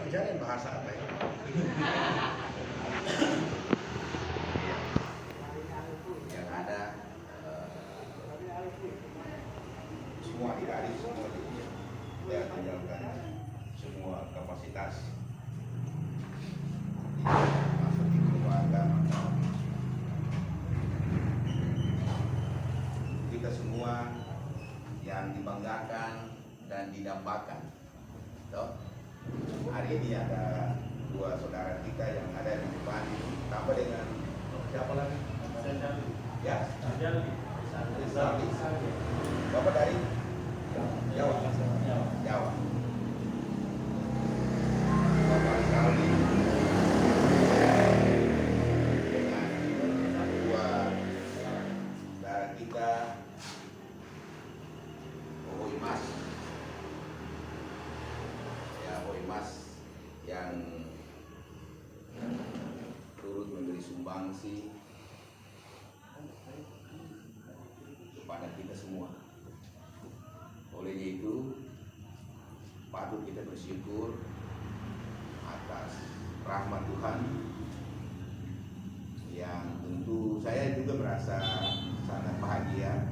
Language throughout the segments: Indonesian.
Jangan bahasa apa ya? Yang ada semua adik-adik semua dia tinggalkan semua kapasitas masuk di keluarga, maka kita semua yang dibanggakan dan didambakan. Toh, hari ini ada dua saudara kita yang ada di depan, tambah dengan siapa lagi? Ya, Rizali. Bapak dari Jawa. Jawa. Bapak Rizali dengan dua saudara kita, Boy Mas. Ya, Boy Mas yang turut memberi sumbangsi kepada kita semua. Olehnya itu patut kita bersyukur atas rahmat Tuhan yang tentu saya juga merasa sangat bahagia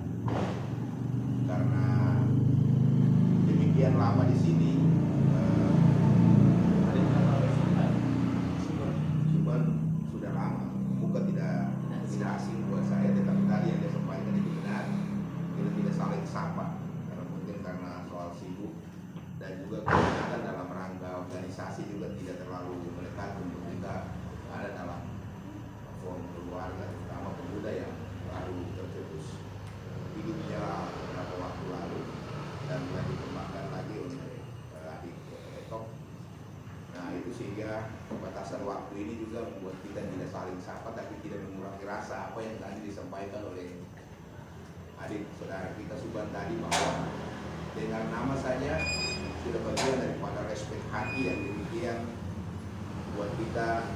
karena demikian lama di sini. Sudah lama, bukan tidak asing buat saya, tetapi tadi yang dia sampaikan itu benar. Kita tidak saling sapa karena mungkin karena soal sibuk dan juga kegiatan dalam rangka organisasi juga tidak terlalu melekat untuk kita ada dalam forum keluarga, terutama pemuda yang baru tercetus hidupnya beberapa waktu lalu dan mulai dikembangkan lagi oleh adik Etok. Nah, itu sehingga batasan waktu ini juga membuat kita tidak saling sapa, tapi tidak mengurangi rasa apa yang tadi disampaikan oleh adik saudara kita Suban tadi, bahwa dengan nama saja sudah bagian daripada respek hati yang demikian buat kita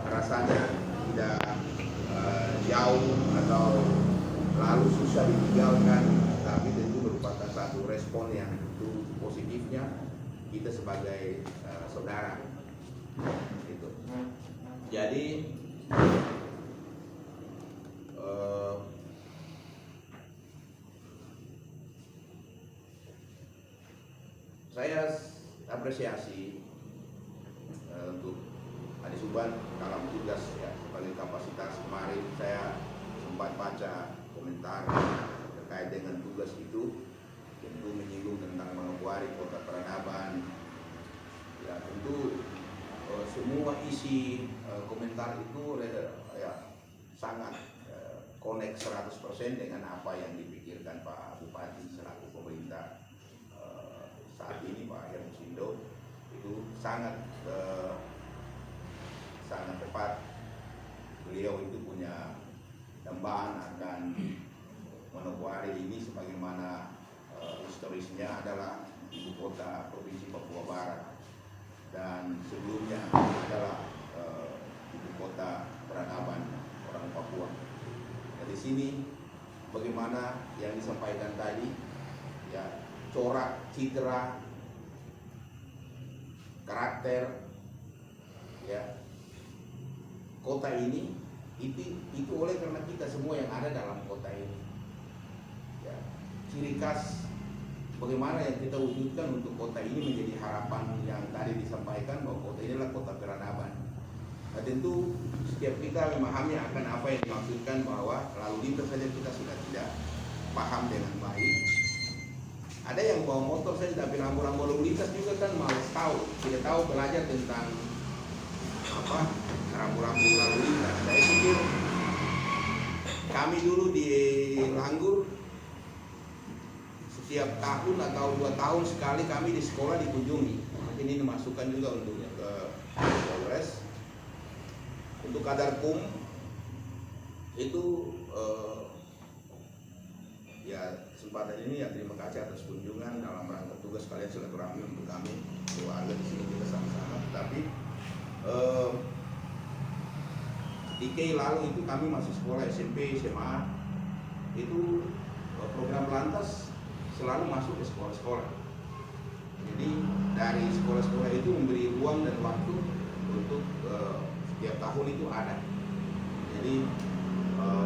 rasanya tidak jauh atau lalu susah ditinggalkan, tapi tentu merupakan satu respon yang tentu positifnya kita sebagai saudara. Gitu. Jadi saya apresiasi untuk Adi Suban dalam tugas ya sebagai kapasitas. Kemarin saya sempat baca komentar terkait dengan tugas itu, tentu menyinggung tentang Manokwari, kota peradaban. Ya tentu semua isi komentar itu ya sangat connect 100% dengan apa yang dipikirkan Pak Bupati selaku pemerintah saat ini, Pak Heru Sindo. Itu sangat tepat. Beliau itu punya dambaan akan Manokwari ini sebagaimana historisnya adalah ibu kota provinsi Papua Barat dan sebelumnya adalah ibu kota peradaban orang Papua. Dari sini bagaimana yang disampaikan tadi, ya corak, citra, karakter, ya kota ini itu oleh karena kita semua yang ada dalam kota ini. Ya, ciri khas bagaimana yang kita wujudkan untuk kota ini menjadi harapan yang tadi disampaikan bahwa kota ini adalah kota peradaban. Nah, tentu setiap kita memahami akan apa yang dimaksudkan, bahwa lalu lintas saja kita sudah tidak paham dengan baik. Ada yang bawa motor saja tapi rambu-rambu lalu lintas juga kan malas tahu, tidak tahu belajar tentang apa rambu-rambu lalu lintas. Saya pikir kami dulu di Langgur setiap tahun atau 2 tahun sekali kami di sekolah dikunjungi. Ini dimasukkan juga untuk ke Polres. Untuk Kadarkum itu ya kesempatan ini ya terima kasih atas kunjungan dalam rangka tugas kalian silaturahmi untuk kami keluarga di sini kita sama-sama. Tapi ketika lalu itu kami masih sekolah SMP, SMA, itu program lantas selalu masuk ke sekolah-sekolah. Jadi dari sekolah-sekolah itu memberi ruang dan waktu untuk setiap tahun itu ada. Jadi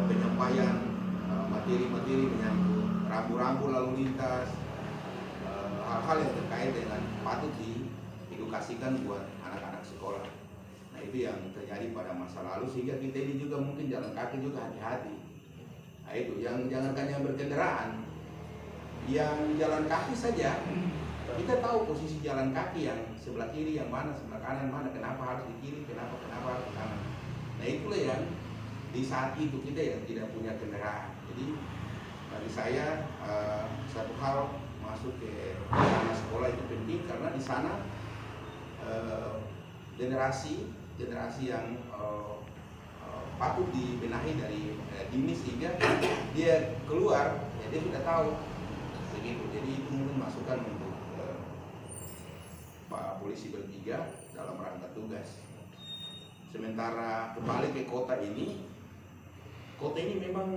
penyampaian materi-materi menyangkut rambu-rambu lalu lintas, hal-hal yang terkait dengan patut diedukasikan buat anak-anak sekolah. Nah itu yang terjadi pada masa lalu, sehingga kita ini juga mungkin jalan kaki juga hati-hati. Nah itu, jangankan yang berkendaraan, yang jalan kaki saja kita tahu posisi jalan kaki yang sebelah kiri yang mana, sebelah kanan mana, kenapa harus di kiri, kenapa harus di kanan. Nah itulah yang di saat itu kita yang tidak punya kendaraan. Jadi bagi saya satu hal masuk ke ranah sekolah itu penting, karena di sana generasi yang patut dibenahi dari dini, sehingga dia keluar ya dia sudah tahu begitu. Jadi itu mungkin masukan untuk Pak Polisi bertiga dalam rangka tugas. Sementara kembali ke kota ini memang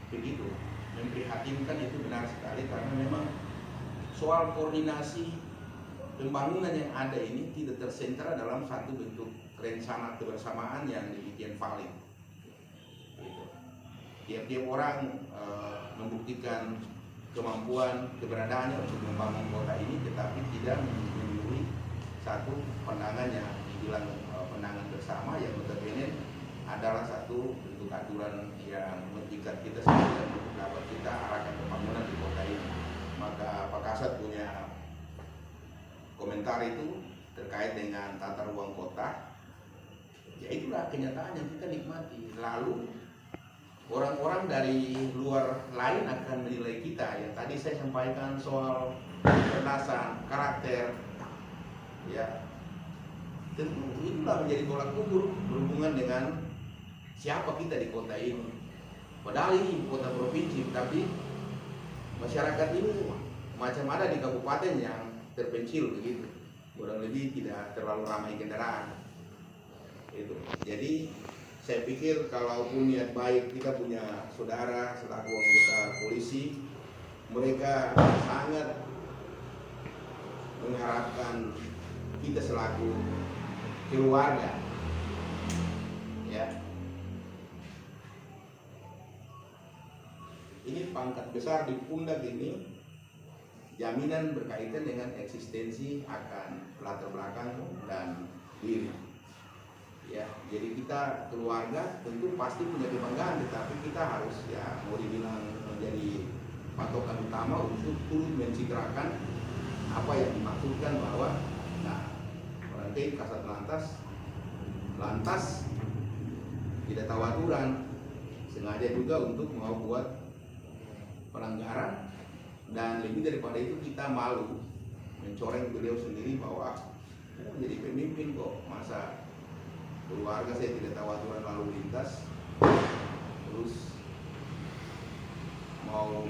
begitu memprihatinkan, itu benar sekali, karena memang soal koordinasi pembangunan yang ada ini tidak tersentra dalam satu bentuk rencana kebersamaan yang demikian valid. Tiap-tiap orang membuktikan kemampuan keberadaannya untuk membangun kota ini, tetapi tidak memenuhi satu pandangan yang dibilang pandangan bersama, yang notabene adalah satu bentuk aturan yang mengikat kita semua dan dapat kita arahkan pembangunan di kota ini. Maka Pak Kasat punya komentar itu terkait dengan tata ruang kota, ya itulah kenyataan yang kita nikmati. Lalu orang-orang dari luar lain akan menilai kita, yang tadi saya sampaikan soal kecerdasan, karakter, ya tentu itulah menjadi tolak ukur berhubungan dengan siapa kita di kota ini. Padahal ini kota provinsi, tapi masyarakat ini macam ada di kabupaten yang terpencil begitu, kurang lebih tidak terlalu ramai kendaraan. Itu. Jadi saya pikir kalaupun niat baik kita punya saudara selaku anggota polisi, mereka sangat mengharapkan kita selaku keluarga, ya. Ini pangkat besar di pundak ini, jaminan berkaitan dengan eksistensi akan latar belakang dan diri. Ya, jadi kita keluarga tentu pasti punya kebanggaan, tetapi kita harus ya mau dibilang menjadi patokan utama untuk turut mencitrakan apa yang dimaksudkan bahwa nanti Kasat Lantas tidak tahu aturan, sengaja juga untuk mau buat pelanggaran, dan lebih daripada itu kita malu mencoreng beliau sendiri bahwa menjadi pemimpin kok masa keluarga saya tidak tahu aturan lalu lintas, terus mau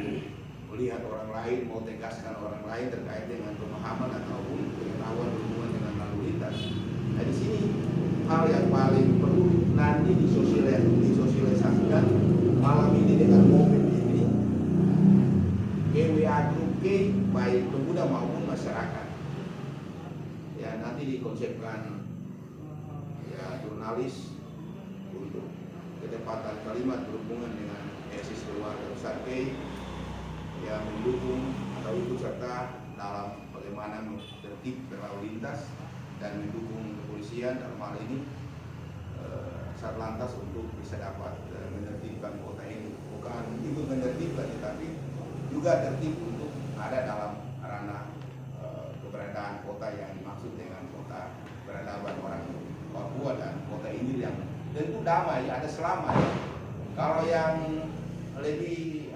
melihat orang lain, mau tegaskan orang lain terkait dengan pemahaman ataupun pengetahuan berhubungan dengan lalu lintas. Nah di sini hal yang paling perlu nanti disosialisasikan malam ini dengan momen ini, GWA Group K baik pemuda maupun masyarakat. Ya nanti dikonsepkan ya jurnalis untuk ketepatan kalimat berhubungan dengan eksis keluarga besar K yang mendukung atau ikut serta dalam bagaimana tertib berlalu lintas dan mendukung kepolisian dalam hal ini Satlantas untuk bisa dapat menertibkan kota ini. Bukan ikut menertibkan, tetapi juga tertib untuk ada dalam ranah keberadaan kota yang dimaksud dengan kota peradaban orang Papua dan kota ini yang tentu damai, ada selamat. Kalau yang lebih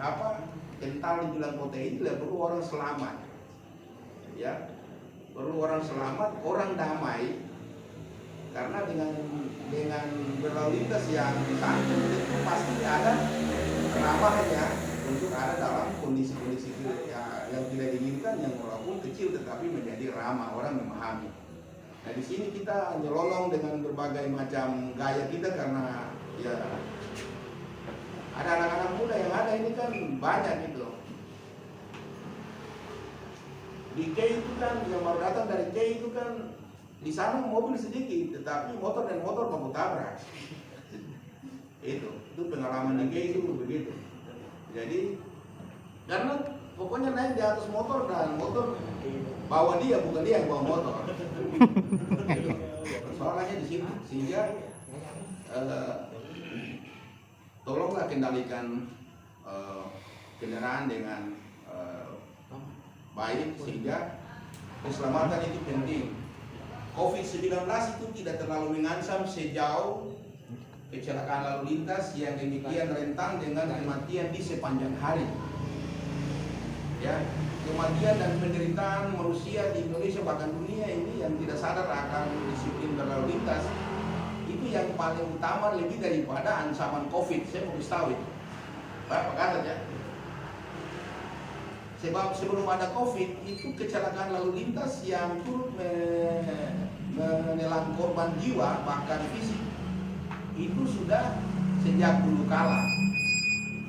kental dibilang kota ini perlu orang selamat, ya perlu orang selamat, orang damai, karena dengan berlalu lintas yang santun itu pasti ada ramahnya untuk ada dalam kondisi-kondisi yang tidak diinginkan, yang walaupun kecil tetapi menjadi ramah, orang memahami. Nah di sini kita nyelolong dengan berbagai macam gaya kita, karena ya ada anak-anak muda yang ada ini kan banyak gitu. Di K itu kan yang baru datang dari K itu kan di sana mobil sedikit, tetapi motor dan motor baku tabrak. Itu pengalaman di K itu begitu. Jadi karena pokoknya naik di atas motor dan motor bawa dia, bukan dia yang bawa motor. Persoalannya di sini, sehingga tolonglah kendalikan kendaraan dengan baik, sehingga keselamatan itu penting. COVID-19 itu tidak terlalu mengancam sejauh kecelakaan lalu lintas yang demikian rentan dengan kematian di sepanjang hari. Ya, kematian dan penderitaan manusia di Indonesia bahkan dunia ini yang tidak sadar akan disiplin berlalu lintas itu yang paling utama lebih daripada ancaman COVID. Saya mau tahu itu. Berapa kata ya? Sebab sebelum ada COVID itu kecelakaan lalu lintas yang turut menelan korban jiwa bahkan fisik itu sudah sejak dulu kala.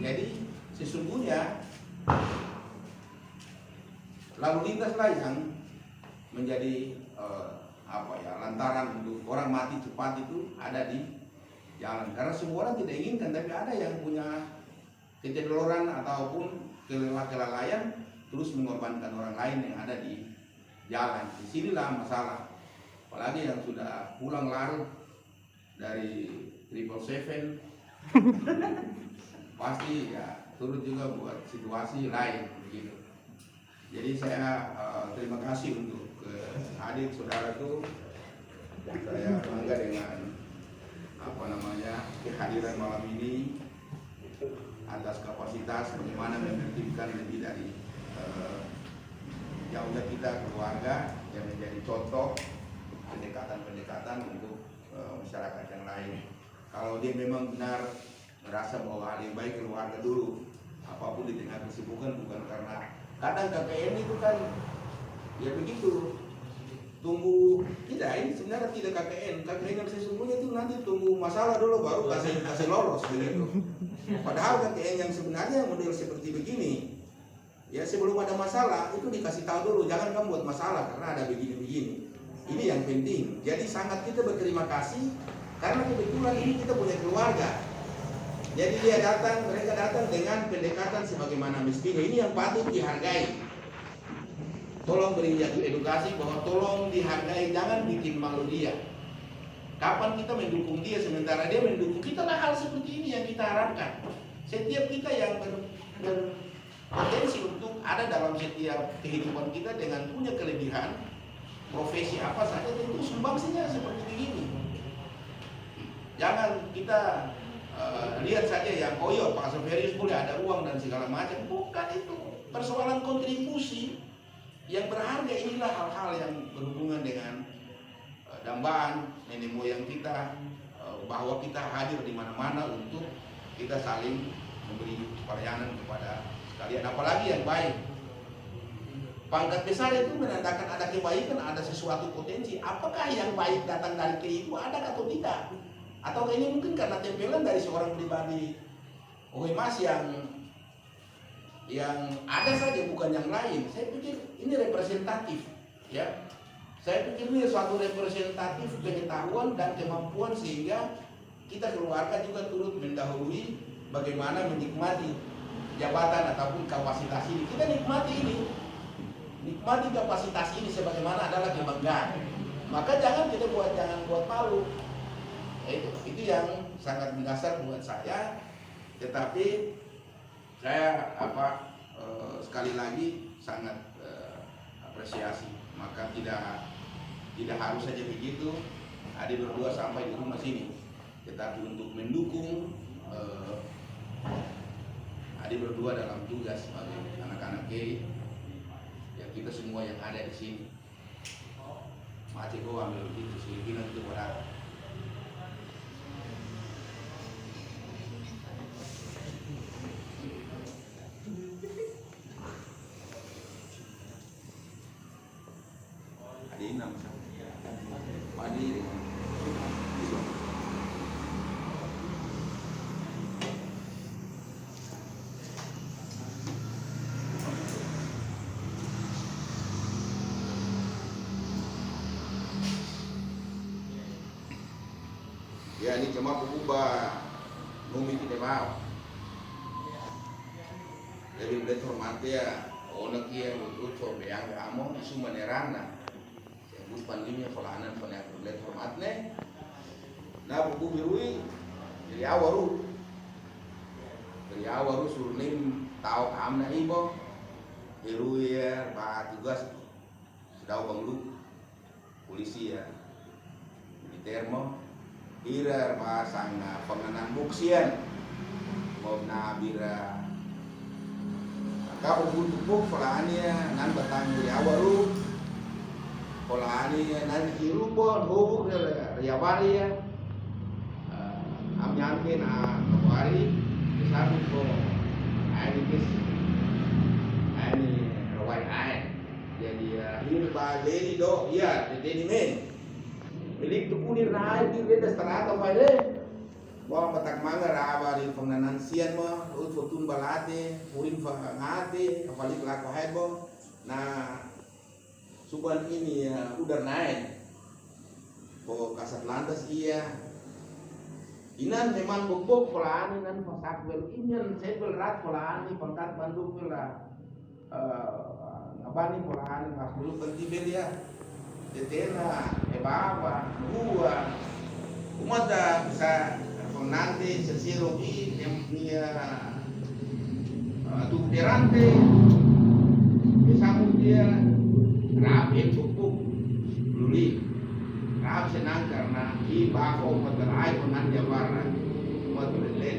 Jadi sesungguhnya lalu lintaslah yang menjadi lantaran untuk orang mati cepat itu ada di jalan. Karena semua orang tidak inginkan, tapi ada yang punya keteledoran ataupun kelalaian terus mengorbankan orang lain yang ada di jalan. Disinilah masalah. Apalagi yang sudah pulang larut dari 777 pasti ya turut juga buat situasi lain begitu. Jadi saya terima kasih untuk adik saudaraku. Saya bangga dengan kehadiran malam ini atas kapasitas bagaimana menertibkan lebih dari jauhnya kita keluarga yang menjadi contoh pendekatan-pendekatan untuk masyarakat yang lain. Kalau dia memang benar merasa bahwa hal yang baik keluarga dulu, apapun di tengah kesibukan, bukan karena kadang KKN itu kan ya begitu, tunggu tidak, ini sebenarnya tidak KKN yang sesungguhnya itu nanti tunggu masalah dulu baru kasih lolos begitu. Padahal KKN yang sebenarnya model seperti begini, ya sebelum ada masalah itu dikasih tahu dulu, jangan kamu buat masalah karena ada begini-begini. Ini yang penting. Jadi sangat kita berterima kasih karena kebetulan ini kita punya keluarga. Jadi mereka datang dengan pendekatan sebagaimana mestinya. Ini yang patut dihargai. Tolong beri edukasi bahwa tolong dihargai, jangan bikin malu dia. Kapan kita mendukung dia sementara dia mendukung kita? Nah, hal seperti ini yang kita harapkan. Setiap kita yang berpotensi untuk ada dalam setiap kehidupan kita dengan punya kelebihan, profesi apa saja, tentu sumbangsinya seperti begini. Jangan kita lihat saja yang Pak Soferius boleh ada uang dan segala macam. Bukan itu. Persoalan kontribusi yang berharga inilah hal-hal yang berhubungan dengan dambaan nenek moyang kita, bahwa kita hadir di mana-mana untuk kita saling memberi pelayanan kepada sekalian, apalagi yang baik. Pangkat besar itu menandakan ada kebaikan, ada sesuatu potensi. Apakah yang baik datang dari ke itu ada atau tidak? Atau ini mungkin karena tempelan dari seorang pribadi Mas yang ada saja, bukan yang lain. Saya pikir ini representatif, ya. Saya pikir ini suatu representatif pengetahuan dan kemampuan sehingga kita keluarga juga turut mendahului bagaimana menikmati jabatan ataupun kapasitas ini. Kita nikmati kapasitas ini sebagaimana adalah kebanggaan. Maka jangan buat malu. Itu yang sangat mendasar buat saya. Tetapi saya sekali lagi sangat apresiasi. Maka tidak harus saja begitu. Adik berdua sampai di rumah sini, tetapi untuk mendukung adik berdua dalam tugas sebagai anak-anak gay, ya kita semua yang ada di sini. Macam kau ambil begitu sih, itu berat. jadi cuma berubah numi tidak mau. Jadi boleh hormat ya, orang kia untuk coba yang kamu isu menerana. Yang bukan dunia falanan fana boleh hormatnya. Nah buku birui dari awaru surnim tahu kamna ibo birui ya pak tugas sudah banglu polisi ya militer mo ira pasang pengenan buksian mau nabira kau butuh falania nan batang dari awaru falania nan hirubon hubuk ya wari ya amnyangke na kawari sabi ko ini rawai air jadi ini bagi do iya jadi men milik tu punir rai di beda strata file mau matak manga raba di penganan sian mo ut fotun balate purin fa ngate apalagi lako hebo nah suban ini udah naik po kasat lantas iya inan memang bubuk polani nan pasak wel inyan sebel rat polani pangkat bandung pula ngabani polani pas dulu pentibel ya tetena ebaba gua umada bisa nanti sesiro i dia tu derante bisa dia rapi bubuk luli Rab senang karena iba ko mataray ko nan jawaran matulen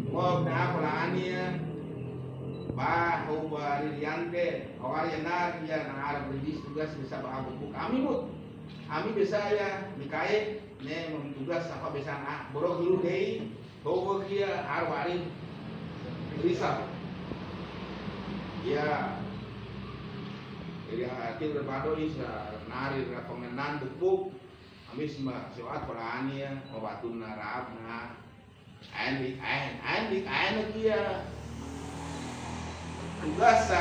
mo na polania ba ho ba riante awari na dia na arab ridis tugas bisa ba buku kami mut kami bisa ya mikae ne tugas apa bisa na borok dulu dei ho kia arwari risa ya jadi akhir berbado isa nari rekomendan buku amis ma sewat polani ya obatun narab na ain kia tugas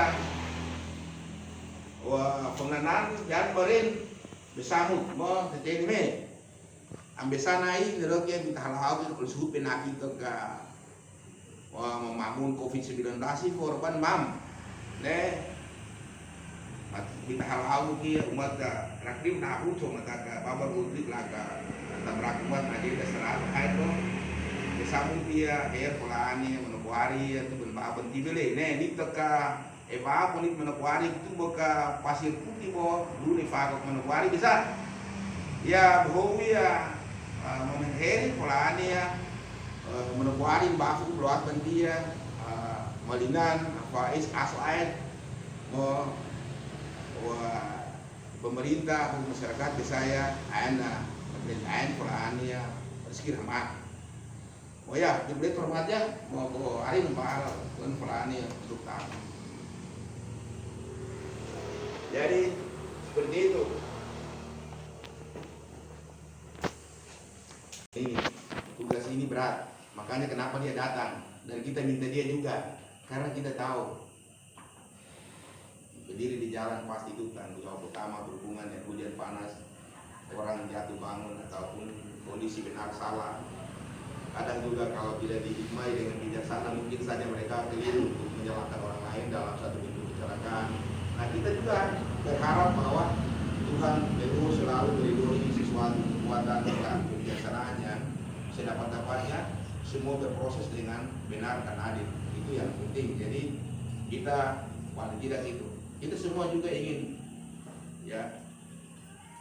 wa pengenan dan berin besamut mo teteng me ambesa nai nero kia kita halau ke kulsu penaki ke wa memamun covid-19 korban mam ne kita hal-hal kia umat rakdim nahu cuma kata babar utrik laga tabrak umat aja dasar hai to besamun dia air polani menokuari itu berbaban tibele ne ni teka eva polit menokuari itu boka pasir putih bo dulu ni fakok menokuari bisa ya bohwi ya mengheri polani ya menokuari bafu beluat dia malinan apa is aslain mo wah pemerintah masyarakat ke saya ana ain Qur'ania rezeki rahmat oh ya dibeli hormatnya mau go ari membahal dan Qur'ania untuk tamu jadi seperti itu ini tugas ini berat makanya kenapa dia datang dan kita minta dia juga karena kita tahu berdiri di jalan pasti itu tanggung jawab utama berhubungan dengan hujan panas orang jatuh bangun ataupun kondisi benar salah kadang juga kalau tidak dihikmai dengan bijaksana mungkin saja mereka keliru untuk menyalahkan orang lain dalam satu pintu kecelakaan nah kita juga berharap bahwa Tuhan itu selalu melindungi sesuatu kekuatan dan kebijaksanaannya sedapat-dapatnya semua berproses dengan benar dan adil itu yang penting jadi kita paling tidak itu kita semua juga ingin ya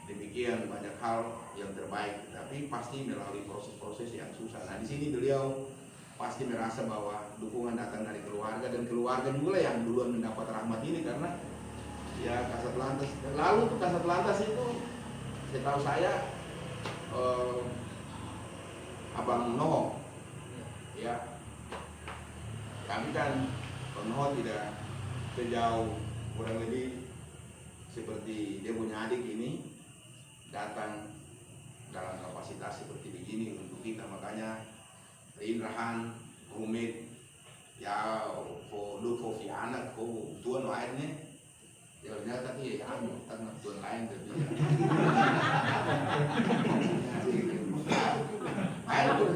demikian banyak hal yang terbaik tapi pasti melalui proses-proses yang susah nah di sini beliau pasti merasa bahwa dukungan datang dari keluarga dan keluarga juga lah yang duluan mendapat rahmat ini karena ya Kasat Lantas lalu tuh Kasat Lantas itu setahu saya Abang Noho ya kami kan Noho tidak sejauh kurang lebih seperti dia punya adik ini datang dalam kapasitas seperti begini untuk kita makanya Inrahan rumit ya lu fi anak ko tuan lainnya ya ternyata dia ya tentang tuan lain tapi itu,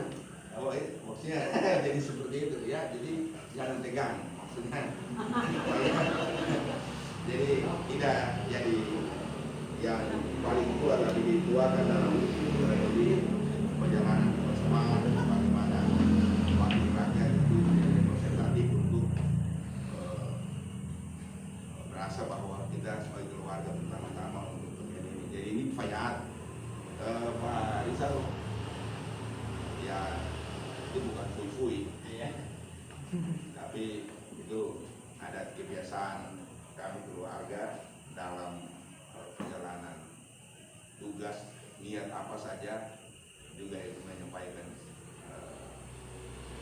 maksudnya jadi seperti itu ya. Jadi jangan tegang maksudnya. Jadi tidak jadi yang paling tua, tapi dituakan dalam lebih perjalanan bersama bagaimana wakil rakyat itu menjadi representatif untuk merasa bahwa kita sebagai keluarga pertama-tama untuk menjadi ini. Jadi ini Fayat Pak Rizal ya, itu bukan fui-fui tapi itu ada kebiasaan kami keluarga dalam perjalanan tugas, niat apa saja juga itu menyampaikan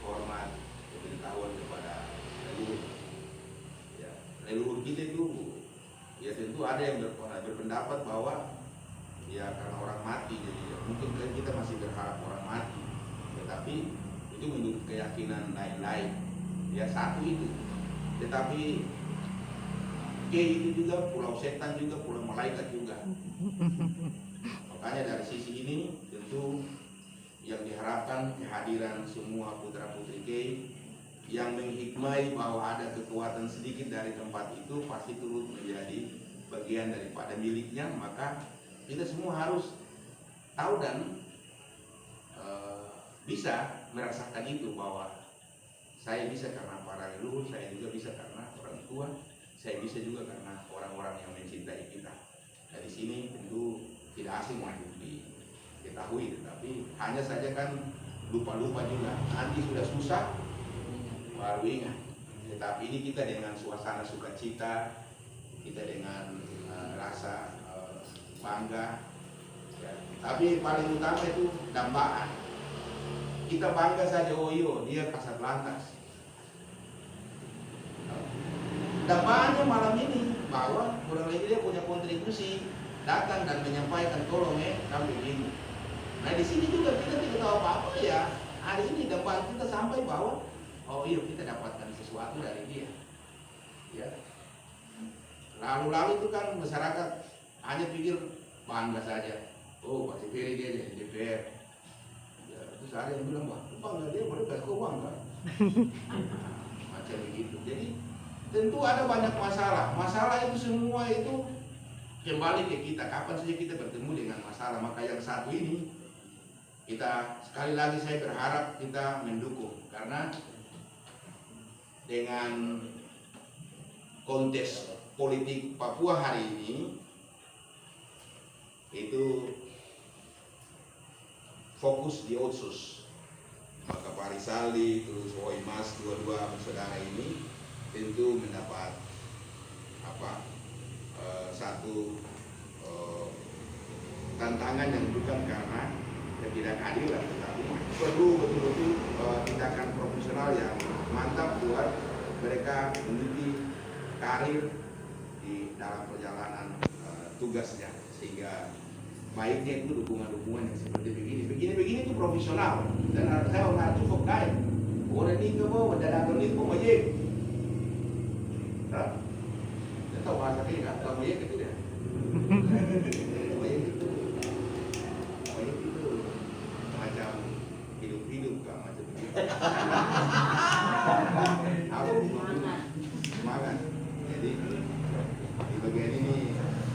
hormat, pemberitahuan kepada leluhur. Ya, leluhur kita itu ya tentu ada yang berpendapat bahwa ya karena orang mati, jadi ya, mungkin kita masih berharap orang mati, tetapi itu menurut keyakinan lain-lain. Ya satu itu, tetapi itu juga pulau setan juga, pulau malaikat juga. Makanya dari sisi ini tentu yang diharapkan kehadiran semua putra putri Kei yang menghikmai bahwa ada kekuatan sedikit dari tempat itu pasti turut menjadi bagian daripada miliknya. Maka kita semua harus tahu dan bisa merasakan itu, bahwa saya bisa karena para leluhur, saya juga bisa karena orang tua, saya bisa juga karena orang-orang yang mencintai kita. Dari sini tentu tidak asing untuk diketahui, tetapi hanya saja kan lupa-lupa juga. Nanti sudah susah baru ingat. Tetapi ini kita dengan suasana sukacita, kita dengan rasa bangga. Ya. Tapi paling utama itu dambaan. Kita bangga saja, oh iya dia kasat lantas. Dambaannya malam ini bahwa kurang lebih dia punya kontribusi datang dan menyampaikan tolong kami begini. Nah di sini juga kita tidak tahu apa-apa ya. Hari ini dambaan kita sampai bahwa oh iya kita dapatkan sesuatu dari dia. Ya. Lalu itu kan masyarakat hanya pikir bangga saja. Oh Pak Sipiri dia jadi DPR. Ya, terus ada yang bilang bangga dia boleh kasih uang kan? Macam begitu. Jadi tentu ada banyak masalah. Masalah itu semua itu kembali ke kita. Kapan saja kita bertemu dengan masalah. Maka yang satu ini kita sekali lagi saya berharap kita mendukung, karena dengan kontes politik Papua hari ini itu fokus di Otsus. Maka Pak Rizaldi terus Oimas, dua-dua saudara ini tentu mendapat satu tantangan yang bukan karena ketidakadilan, tetapi perlu betul-betul tindakan profesional yang mantap buat mereka meniti karir di dalam perjalanan tugasnya, sehingga baiknya itu dukungan-dukungan yang seperti begini itu profesional. Dan saya nggak cukup kain orang ini ke bawah dadakan itu pemojek. Dia tahu bahasa ini nggak? Tahu pemojek itu dia. Pemojek itu macam hidup kan, macam begitu. Aku semangat. Jadi di bagian ini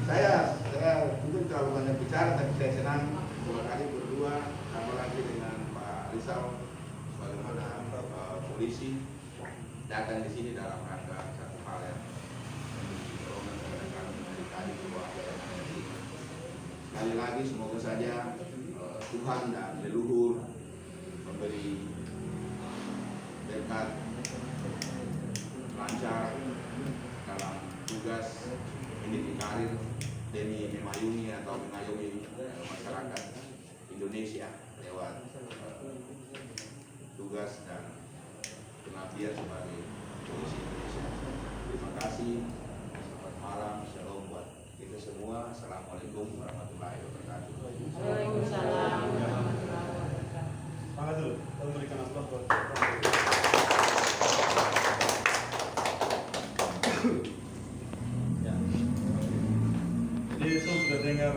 saya mungkin terlalu banyak bicara, tapi saya senang dua kali berdua, apalagi dengan Pak Rizal bagaimana polisi datang di sini dalam rangka satu hal yang mendorongkan kepada kami dari tadi keluarga yang ada di sini. Sekali lagi semoga saja Tuhan dan leluhur memberi berkat lancar dalam tugas meniti karir demi memayungi atau mengayomi masyarakat Indonesia lewat tugas dan pengabdian sebagai polisi Indonesia. Terima kasih. Selamat malam. Shalom buat kita semua. Assalamualaikum warahmatullahi wabarakatuh. Waalaikumsalam warahmatullahi wabarakatuh. Semangat dulu. Kita memberikan aplaus buat ya. Jadi itu sudah dengar